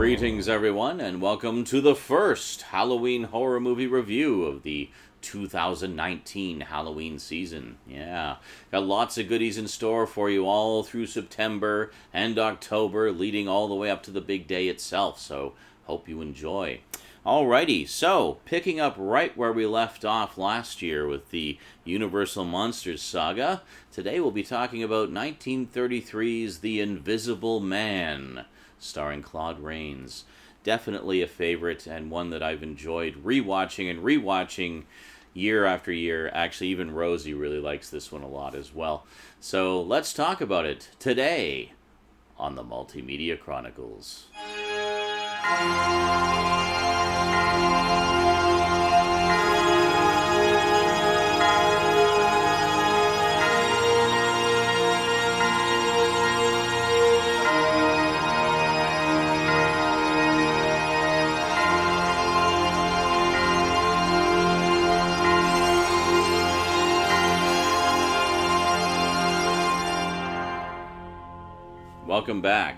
Greetings, everyone, and welcome to the first Halloween horror movie review of the 2019 Halloween season. Yeah, got lots of goodies in store for you all through September and October, leading all the way up to the big day itself, so hope you enjoy. Alrighty, so picking up right where we left off last year with the Universal Monsters saga, today we'll be talking about 1933's The Invisible Man, starring Claude Rains. Definitely a favorite and one that I've enjoyed rewatching year after year. Actually, even Rosie really likes this one a lot as well. So let's talk about it today on the Multimedia Chronicles. Welcome back.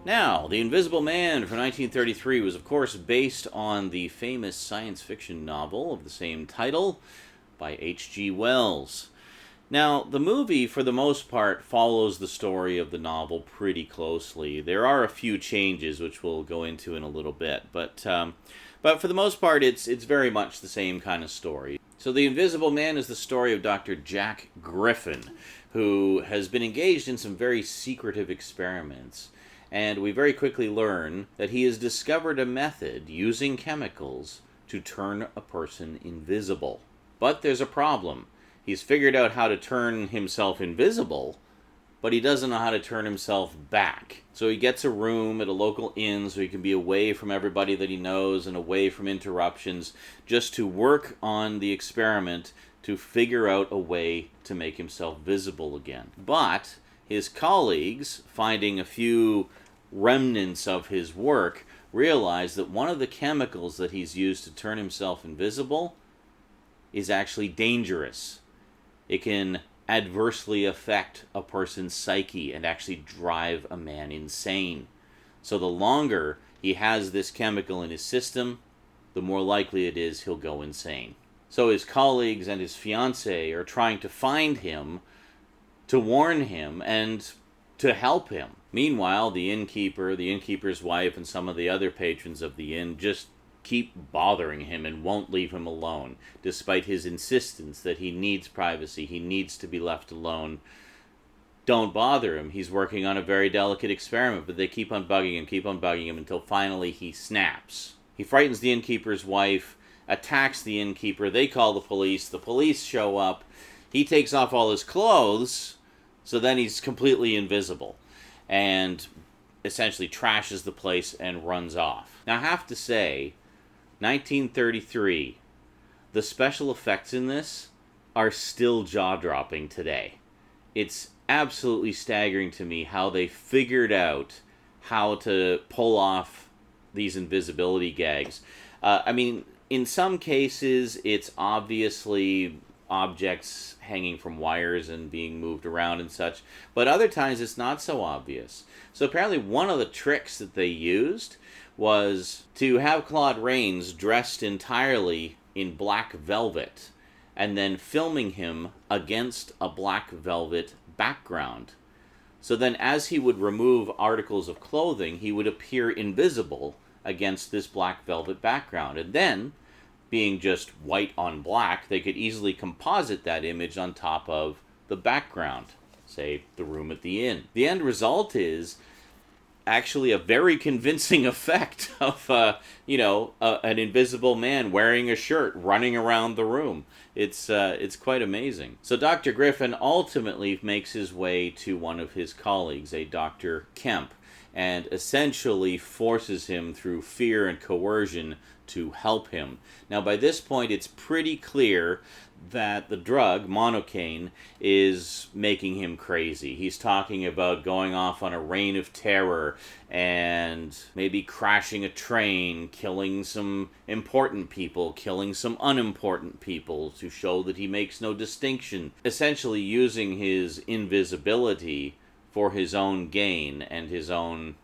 Now, The Invisible Man from 1933 was, of course, based on the famous science fiction novel of the same title by H.G. Wells. Now, the movie, for the most part, follows the story of the novel pretty closely. There are a few changes, which we'll go into in a little bit, but for the most part, it's very much the same kind of story. So The Invisible Man is the story of Dr. Jack Griffin, who has been engaged in some very secretive experiments. And we very quickly learn that he has discovered a method using chemicals to turn a person invisible. But there's a problem. He's figured out how to turn himself invisible, but he doesn't know how to turn himself back. So he gets a room at a local inn so he can be away from everybody that he knows and away from interruptions, just to work on the experiment to figure out a way to make himself visible again. But his colleagues, finding a few remnants of his work, realize that one of the chemicals that he's used to turn himself invisible is actually dangerous. It can adversely affect a person's psyche and actually drive a man insane. So the longer he has this chemical in his system, the more likely it is he'll go insane. So his colleagues and his fiancée are trying to find him, to warn him, and to help him. Meanwhile, the innkeeper, the innkeeper's wife, and some of the other patrons of the inn just keep bothering him and won't leave him alone, despite his insistence that he needs privacy, he needs to be left alone. Don't bother him. He's working on a very delicate experiment, but they keep on bugging him until finally he snaps. He frightens the innkeeper's wife, attacks the innkeeper, they call the police show up, he takes off all his clothes, so then he's completely invisible, and essentially trashes the place and runs off. Now I have to say, 1933, the special effects in this are still jaw-dropping today. It's absolutely staggering to me how they figured out how to pull off these invisibility gags. In some cases, it's obviously objects hanging from wires and being moved around and such, but other times it's not so obvious. So apparently one of the tricks that they used was to have Claude Rains dressed entirely in black velvet and then filming him against a black velvet background. So then as he would remove articles of clothing, he would appear invisible against this black velvet background. And then, being just white on black, they could easily composite that image on top of the background, say the room at the inn. The end result is actually a very convincing effect of an invisible man wearing a shirt running around the room. It's quite amazing. So Dr. Griffin ultimately makes his way to one of his colleagues, a Dr. Kemp, and essentially forces him through fear and coercion to help him. Now, by this point, it's pretty clear that the drug, monocaine, is making him crazy. He's talking about going off on a reign of terror and maybe crashing a train, killing some important people, killing some unimportant people to show that he makes no distinction. Essentially using his invisibility for his own gain and his own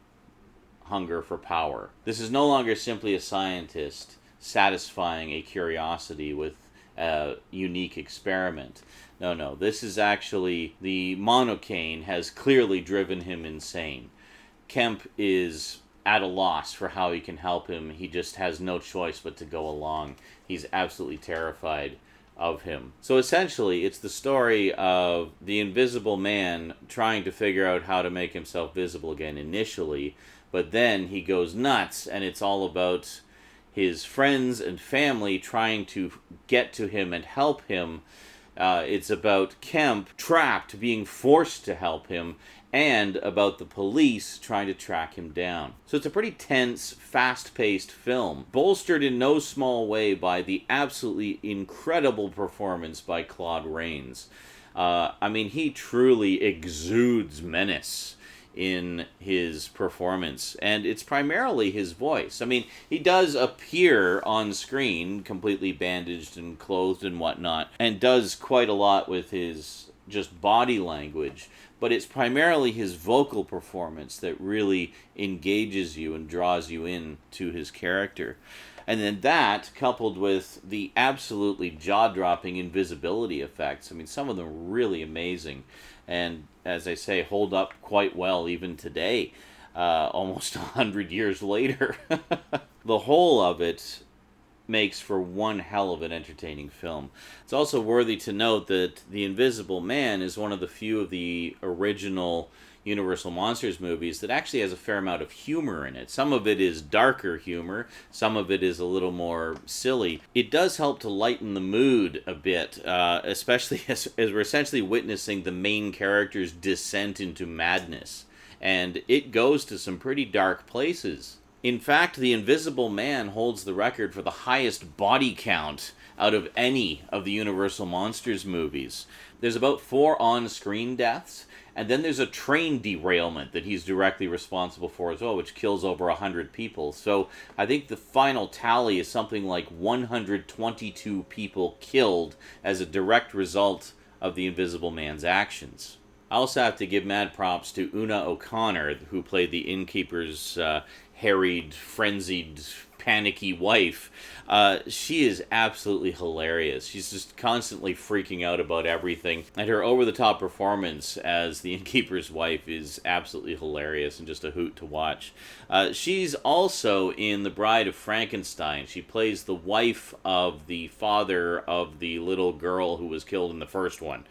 hunger for power. This is no longer simply a scientist satisfying a curiosity with a unique experiment. No, this is actually, the monocaine has clearly driven him insane. Kemp is at a loss for how he can help him. He just has no choice but to go along. He's absolutely terrified of him. So essentially, it's the story of the Invisible Man trying to figure out how to make himself visible again initially, but then he goes nuts, and it's all about his friends and family trying to get to him and help him. It's about Kemp trapped, being forced to help him, and about the police trying to track him down. So it's a pretty tense, fast-paced film, bolstered in no small way by the absolutely incredible performance by Claude Rains. He truly exudes menace in his performance, and it's primarily his voice. He does appear on screen completely bandaged and clothed and whatnot, and does quite a lot with his just body language, but it's primarily his vocal performance that really engages you and draws you in to his character. And then that, coupled with the absolutely jaw-dropping invisibility effects, some of them really amazing. And, as I say, hold up quite well even today, almost 100 years later. The whole of it makes for one hell of an entertaining film. It's also worthy to note that The Invisible Man is one of the few of the original Universal Monsters movies that actually has a fair amount of humor in it. Some of it is darker humor, some of it is a little more silly. It does help to lighten the mood a bit, especially as we're essentially witnessing the main character's descent into madness. And it goes to some pretty dark places. In fact, The Invisible Man holds the record for the highest body count out of any of the Universal Monsters movies. There's about 4 on-screen deaths, and then there's a train derailment that he's directly responsible for as well, which kills over 100 people. So I think the final tally is something like 122 people killed as a direct result of the Invisible Man's actions. I also have to give mad props to Una O'Connor, who played the innkeeper's harried, frenzied, panicky wife. She is absolutely hilarious. She's just constantly freaking out about everything, and her over-the-top performance as the innkeeper's wife is absolutely hilarious and just a hoot to watch. She's also in The Bride of Frankenstein. She plays the wife of the father of the little girl who was killed in the first one,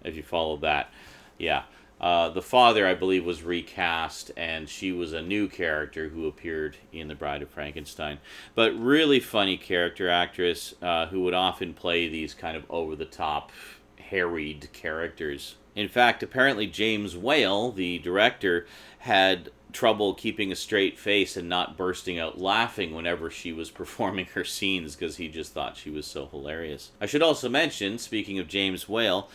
if you follow that. Yeah. The father, I believe, was recast, and she was a new character who appeared in The Bride of Frankenstein. But really funny character actress who would often play these kind of over-the-top, harried characters. In fact, apparently James Whale, the director, had trouble keeping a straight face and not bursting out laughing whenever she was performing her scenes because he just thought she was so hilarious. I should also mention, speaking of James Whale,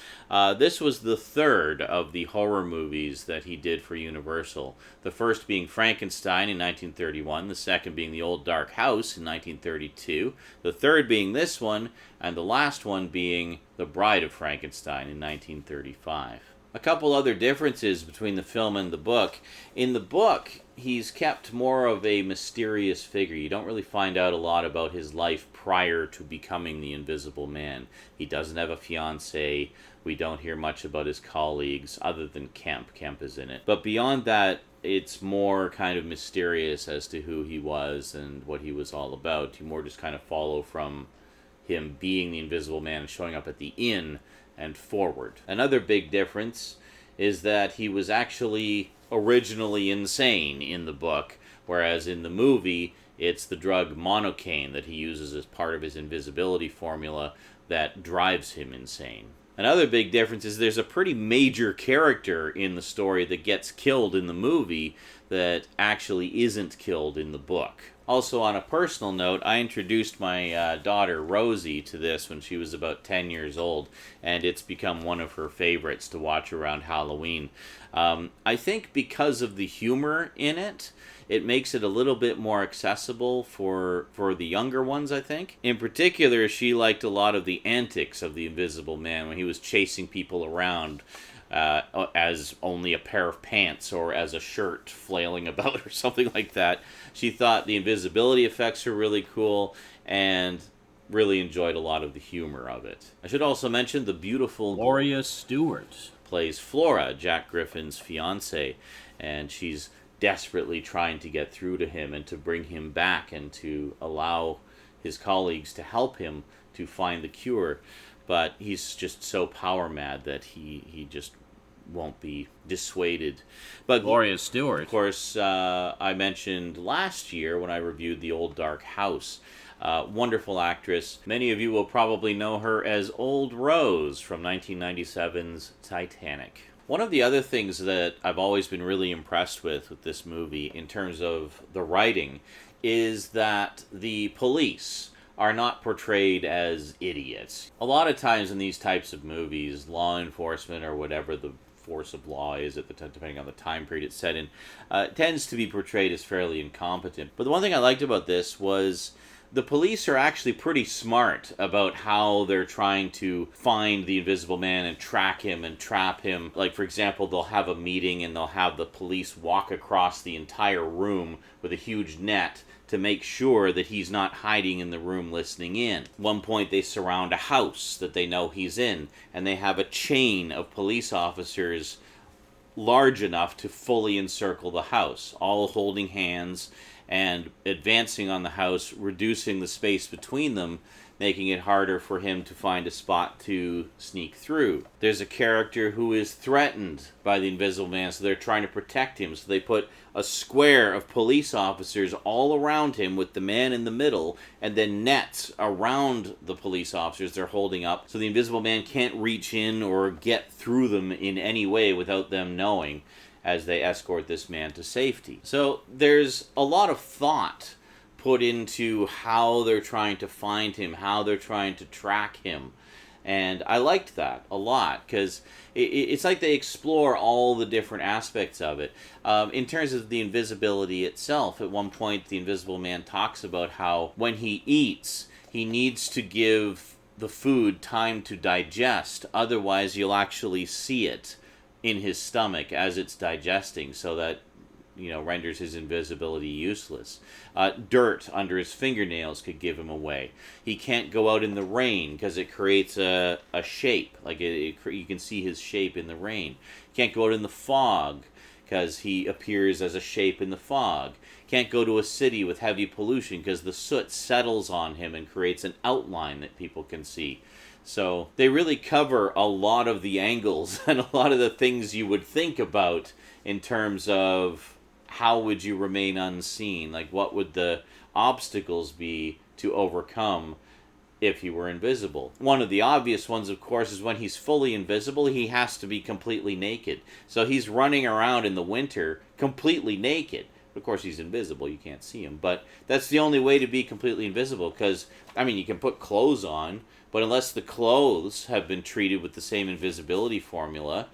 this was the third of the horror movies that he did for Universal. The first being Frankenstein in 1931, the second being The Old Dark House in 1932, the third being this one, and the last one being The Bride of Frankenstein in 1935. A couple other differences between the film and the book. In the book, he's kept more of a mysterious figure. You don't really find out a lot about his life prior to becoming the Invisible Man. He doesn't have a fiancée. We don't hear much about his colleagues other than Kemp. Kemp is in it. But beyond that, it's more kind of mysterious as to who he was and what he was all about. You more just kind of follow from him being the Invisible Man and showing up at the inn and forward. Another big difference is that he was actually originally insane in the book, whereas in the movie, it's the drug monocaine that he uses as part of his invisibility formula that drives him insane. Another big difference is there's a pretty major character in the story that gets killed in the movie that actually isn't killed in the book. Also, on a personal note, I introduced my daughter Rosie to this when she was about 10 years old, and it's become one of her favorites to watch around Halloween. I think because of the humor in it, it makes it a little bit more accessible for the younger ones, I think. In particular, she liked a lot of the antics of the Invisible Man when he was chasing people around as only a pair of pants or as a shirt flailing about or something like that. She thought the invisibility effects were really cool and really enjoyed a lot of the humor of it. I should also mention the beautiful Gloria Stewart plays Flora, Jack Griffin's fiance, and she's desperately trying to get through to him and to bring him back and to allow his colleagues to help him to find the cure. But he's just so power mad that he just won't be dissuaded. But Gloria Stewart. of course, I mentioned last year when I reviewed The Old Dark House. Wonderful actress. Many of you will probably know her as Old Rose from 1997's Titanic. One of the other things that I've always been really impressed with this movie in terms of the writing is that the police are not portrayed as idiots. A lot of times in these types of movies, law enforcement or whatever the force of law is at the time, depending on the time period it's set in, tends to be portrayed as fairly incompetent. But the one thing I liked about this was the police are actually pretty smart about how they're trying to find the Invisible Man and track him and trap him. Like, for example, they'll have a meeting and they'll have the police walk across the entire room with a huge net to make sure that he's not hiding in the room listening in. At one point, they surround a house that they know he's in, and they have a chain of police officers large enough to fully encircle the house, all holding hands and advancing on the house, reducing the space between them, making it harder for him to find a spot to sneak through. There's a character who is threatened by the Invisible Man, so they're trying to protect him. So they put a square of police officers all around him with the man in the middle, and then nets around the police officers they're holding up, so the Invisible Man can't reach in or get through them in any way without them knowing, as they escort this man to safety. So there's a lot of thought put into how they're trying to find him, how they're trying to track him. And I liked that a lot, because it's like they explore all the different aspects of it. In terms of the invisibility itself, at one point the Invisible Man talks about how when he eats, he needs to give the food time to digest, otherwise you'll actually see it in his stomach as it's digesting, so that renders his invisibility useless. Dirt under his fingernails could give him away. He can't go out in the rain because it creates a shape, like you can see his shape in the rain. Can't go out in the fog because he appears as a shape in the fog. Can't go to a city with heavy pollution because the soot settles on him and creates an outline that people can see. So they really cover a lot of the angles and a lot of the things you would think about in terms of how would you remain unseen? Like, what would the obstacles be to overcome if you were invisible? One of the obvious ones, of course, is when he's fully invisible, he has to be completely naked. So he's running around in the winter completely naked. Of course, he's invisible. You can't see him. But that's the only way to be completely invisible, because, you can put clothes on, but unless the clothes have been treated with the same invisibility formula,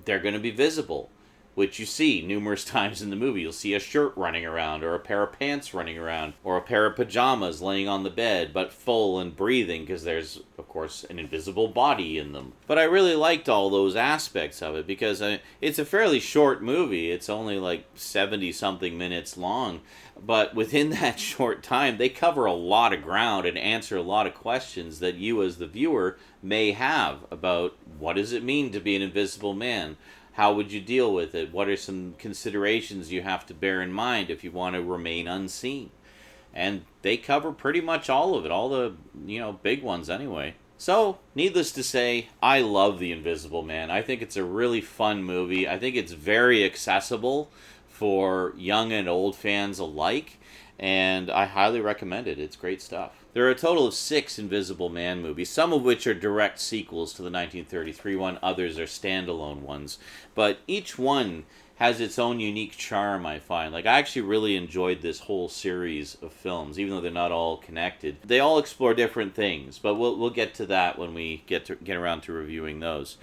they're going to be visible, which you see numerous times in the movie. You'll see a shirt running around, or a pair of pants running around, or a pair of pajamas laying on the bed, but full and breathing, because there's, of course, an invisible body in them. But I really liked all those aspects of it, because it's a fairly short movie. It's only like 70-something minutes long. But within that short time, they cover a lot of ground and answer a lot of questions that you as the viewer may have about what does it mean to be an invisible man? How would you deal with it? What are some considerations you have to bear in mind if you want to remain unseen? And they cover pretty much all of it, all the, big ones anyway. So, needless to say, I love The Invisible Man. I think it's a really fun movie. I think it's very accessible for young and old fans alike, and I highly recommend it. It's great stuff. There are a total of 6 Invisible Man movies, some of which are direct sequels to the 1933 one, others are standalone ones, but each one has its own unique charm, I find. Like, I actually really enjoyed this whole series of films, even though they're not all connected. They all explore different things, but we'll get to that when we get around to reviewing those.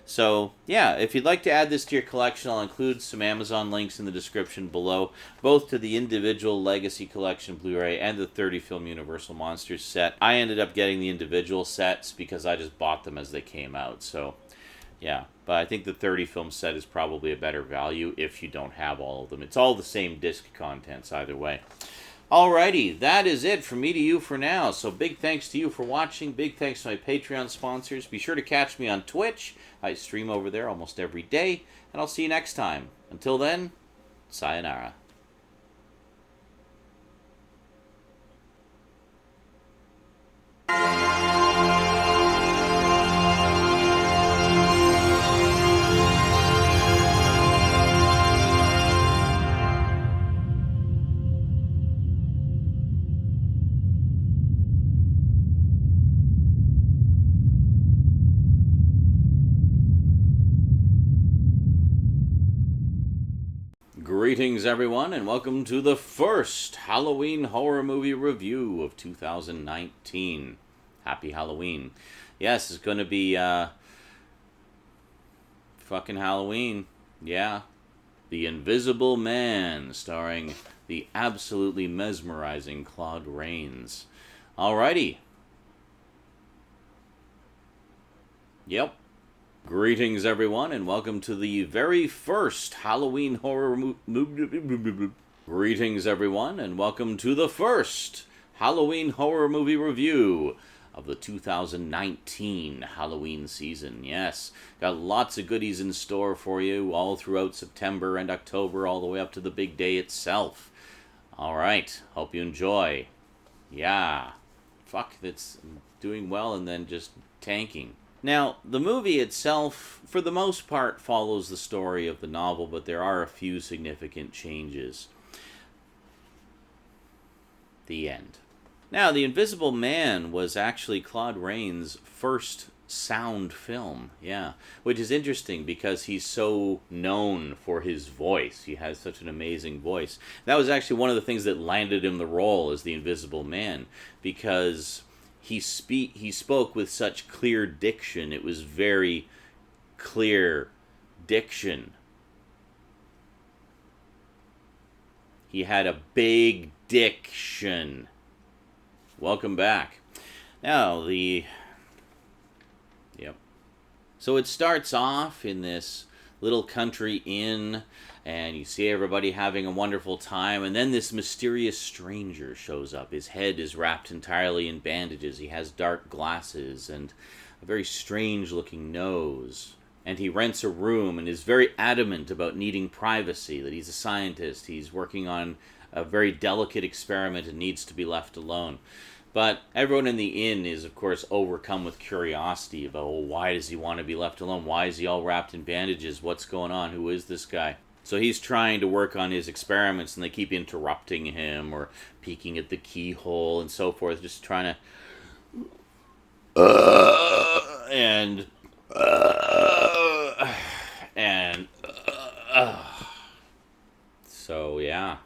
So, yeah, if you'd like to add this to your collection, I'll include some Amazon links in the description below, both to the individual Legacy Collection Blu-ray and the 30-film Universal Monsters set. I ended up getting the individual sets because I just bought them as they came out, so Yeah, but I think the 30 film set is probably a better value if you don't have all of them. It's all the same disc contents either way. Alrighty, that is it from me to you for now. So big thanks to you for watching. Big thanks to my Patreon sponsors. Be sure to catch me on Twitch. I stream over there almost every day. And I'll see you next time. Until then, sayonara. Greetings, everyone, and welcome to the first Halloween horror movie review of 2019. Happy Halloween. Yes, it's going to be, fucking Halloween. Yeah. The Invisible Man, starring the absolutely mesmerizing Claude Rains. Alrighty. Yep. Greetings, everyone, and welcome to the very first Halloween horror Greetings, everyone, and welcome to the first Halloween horror movie review of the 2019 Halloween season. Yes, got lots of goodies in store for you all throughout September and October, all the way up to the big day itself. Alright, hope you enjoy. Yeah. Fuck, that's doing well and then just tanking. Now, the movie itself, for the most part, follows the story of the novel, but there are a few significant changes. The end. Now, The Invisible Man was actually Claude Rains' first sound film, yeah, which is interesting because he's so known for his voice. He has such an amazing voice. That was actually one of the things that landed him the role as the Invisible Man, because he spoke with such clear diction. It was very clear diction. He had a big diction. Welcome back. Now, Yep. So it starts off in this little country inn, and you see everybody having a wonderful time, and then this mysterious stranger shows up. His head is wrapped entirely in bandages. He has dark glasses and a very strange-looking nose. And he rents a room and is very adamant about needing privacy, that he's a scientist. He's working on a very delicate experiment and needs to be left alone. But everyone in the inn is, of course, overcome with curiosity about, well, why does he want to be left alone? Why is he all wrapped in bandages? What's going on? Who is this guy? So he's trying to work on his experiments, and they keep interrupting him or peeking at the keyhole and so forth, just trying to... So, yeah.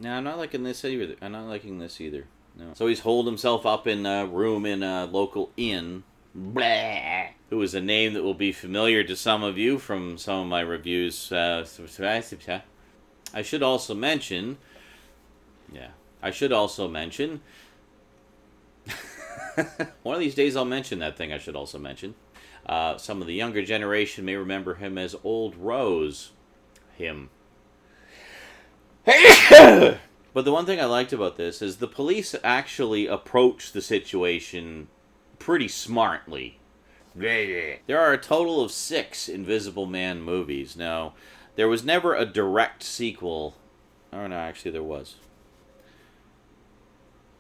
No, I'm not liking this either. I'm not liking this either. No. So he's holed himself up in a room in a local inn. Blah. Who is a name that will be familiar to some of you from some of my reviews. I should also mention... Yeah. I should also mention... One of these days I'll mention that thing I should also mention. Some of the younger generation may remember him as Old Rose. Him. But the one thing I liked about this is the police actually approached the situation pretty smartly. There are a total of 6 Invisible Man movies. Now, there was never a direct sequel. Oh no, actually there was.